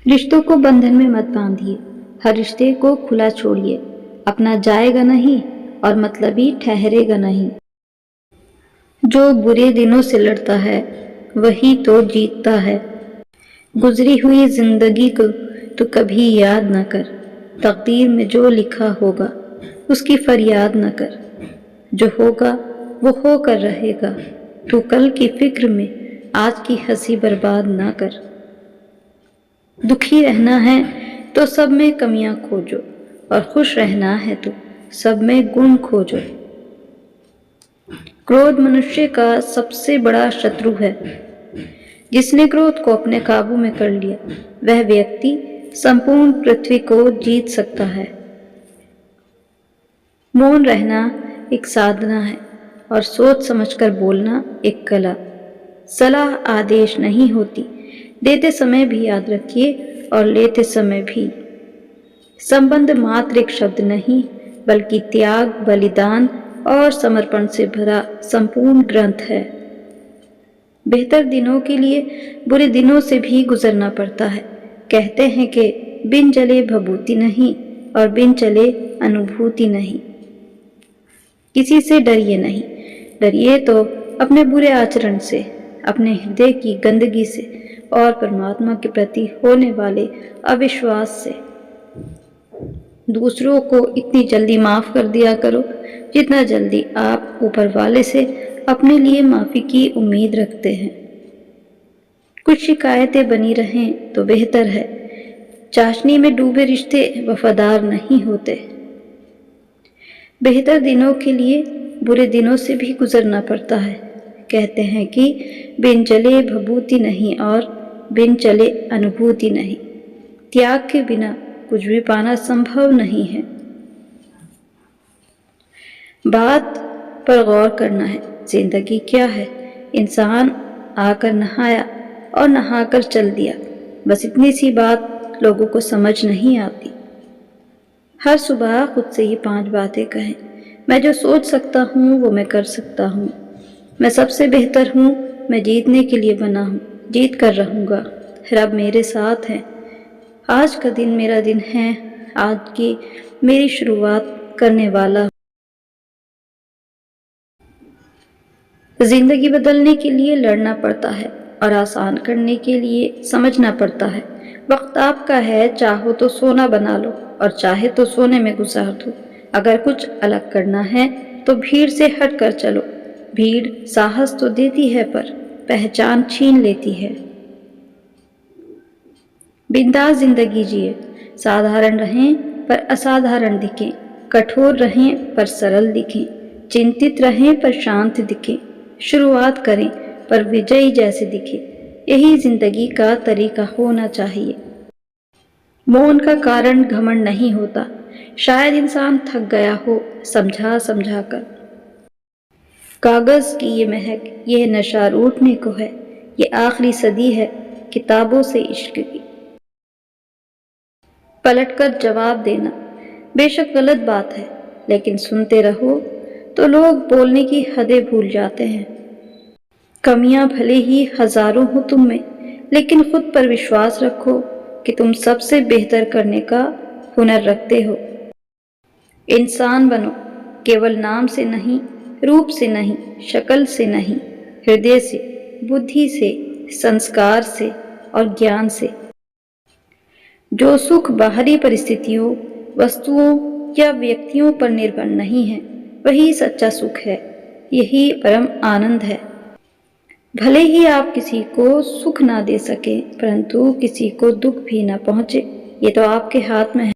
رشتوں کو بندھن میں مت باندھیے، ہر رشتے کو کھلا چھوڑیے، اپنا جائے گا نہیں اور مطلبی ٹھہرے گا نہیں۔ جو برے دنوں سے لڑتا ہے وہی تو جیتتا ہے۔ گزری ہوئی زندگی کو تو کبھی یاد نہ کر، تقدیر میں جو لکھا ہوگا اس کی فریاد نہ کر، جو ہوگا وہ ہو کر رہے گا، تو کل کی فکر میں آج کی ہنسی برباد نہ کر۔ دکھی رہنا ہے تو سب میں کمیاں کھوجو، اور خوش رہنا ہے تو سب میں گن کھوجو۔ کرودھ منشیہ کا سب سے بڑا شترو ہے۔ جس نے کرودھ کو اپنے قابو میں کر لیا وہ ویکتی سمپورن پرتھوی کو جیت سکتا ہے۔ مون رہنا ایک سادھنا ہے اور سوچ سمجھ کر بولنا ایک کلا۔ صلاح آدیش نہیں ہوتی، دیتے سمے بھی یاد رکھیے اور لیتے سمے بھی۔ سمبندھ ماتر ایک شبد نہیں بلکہ تیاگ، بلیدان اور سمرپن سے بھرا سمپورن گرنتھ ہے۔ بہتر دنوں کے لیے برے دنوں سے بھی گزرنا پڑتا ہے۔ کہتے ہیں کہ بن جلے بھبوتی نہیں اور بن چلے انوبھوتی نہیں۔ کسی سے ڈریے نہیں، ڈریے تو اپنے برے آچرن سے، اپنے ہردے کی گندگی سے اور پرماتما کے پرتی ہونے والے اوشواس سے۔ دوسروں کو اتنی جلدی معاف کر دیا کرو جتنا جلدی آپ اوپر والے سے اپنے لیے معافی کی امید رکھتے ہیں۔ کچھ شکایتیں بنی رہیں تو بہتر ہے۔ چاشنی میں ڈوبے رشتے وفادار نہیں ہوتے۔ بہتر دنوں کے لیے برے دنوں سے بھی گزرنا پڑتا ہے۔ کہتے ہیں کہ بن چلے بھبوتی نہیں اور بن چلے انوبھوتی نہیں۔ تیاگ کے بنا کچھ بھی پانا سمبھو نہیں ہے۔ بات پر غور کرنا ہے، زندگی کیا ہے؟ انسان آ کر نہایا اور نہا کر چل دیا، بس اتنی سی بات لوگوں کو سمجھ نہیں آتی۔ ہر صبح خود سے ہی 5 باتیں کہیں، میں جو سوچ سکتا ہوں وہ میں کر سکتا ہوں، میں سب سے بہتر ہوں، میں جیتنے کے لیے بنا ہوں، جیت کر رہوں گا، رب میرے ساتھ ہے، آج کا دن میرا دن ہے، آج کی میری شروعات کرنے والا ہوں۔ زندگی بدلنے کے لیے لڑنا پڑتا ہے اور آسان کرنے کے لیے سمجھنا پڑتا ہے۔ وقت آپ کا ہے، چاہو تو سونا بنا لو اور چاہے تو سونے میں گزار دو۔ اگر کچھ الگ کرنا ہے تو بھیڑ سے ہٹ کر چلو۔ بھیڑ ساہس تو دیتی ہے پر پہچان چھین لیتی ہے۔ بنداس زندگی جیے، سادھارن رہیں پر اسادھارن دکھیں، کٹھور رہیں پر سرل دکھیں، چنتت رہیں پر شانت دکھیں، شروعات کریں پر وجئی جیسے دکھیں۔ یہی زندگی کا طریقہ ہونا چاہیے۔ مون کا کارن گھمنڈ نہیں ہوتا، شاید انسان تھک گیا ہو سمجھا سمجھا کر۔ کاغذ کی یہ مہک، یہ نشہ روٹنے کو ہے، یہ آخری صدی ہے کتابوں سے عشق کی۔ پلٹ کر جواب دینا بے شک غلط بات ہے، لیکن سنتے رہو تو لوگ بولنے کی حدیں بھول جاتے ہیں۔ کمیاں بھلے ہی ہزاروں ہوں تم میں، لیکن خود پر وشواس رکھو کہ تم سب سے بہتر کرنے کا ہنر رکھتے ہو۔ انسان بنو، کیول نام سے نہیں، روپ سے نہیں، شکل سے نہیں، ہردے سے، بدھی سے، سنسکار سے اور گیان سے۔ جو سکھ باہری پرستھتیوں، وستوؤں یا ویکتیوں پر نربھر نہیں ہے وہی سچا سکھ ہے، یہی پرم آنند ہے۔ بھلے ہی آپ کسی کو سکھ نہ دے سکیں پرنتو کسی کو دکھ بھی نہ پہنچے، یہ تو آپ کے ہاتھ میں ہے۔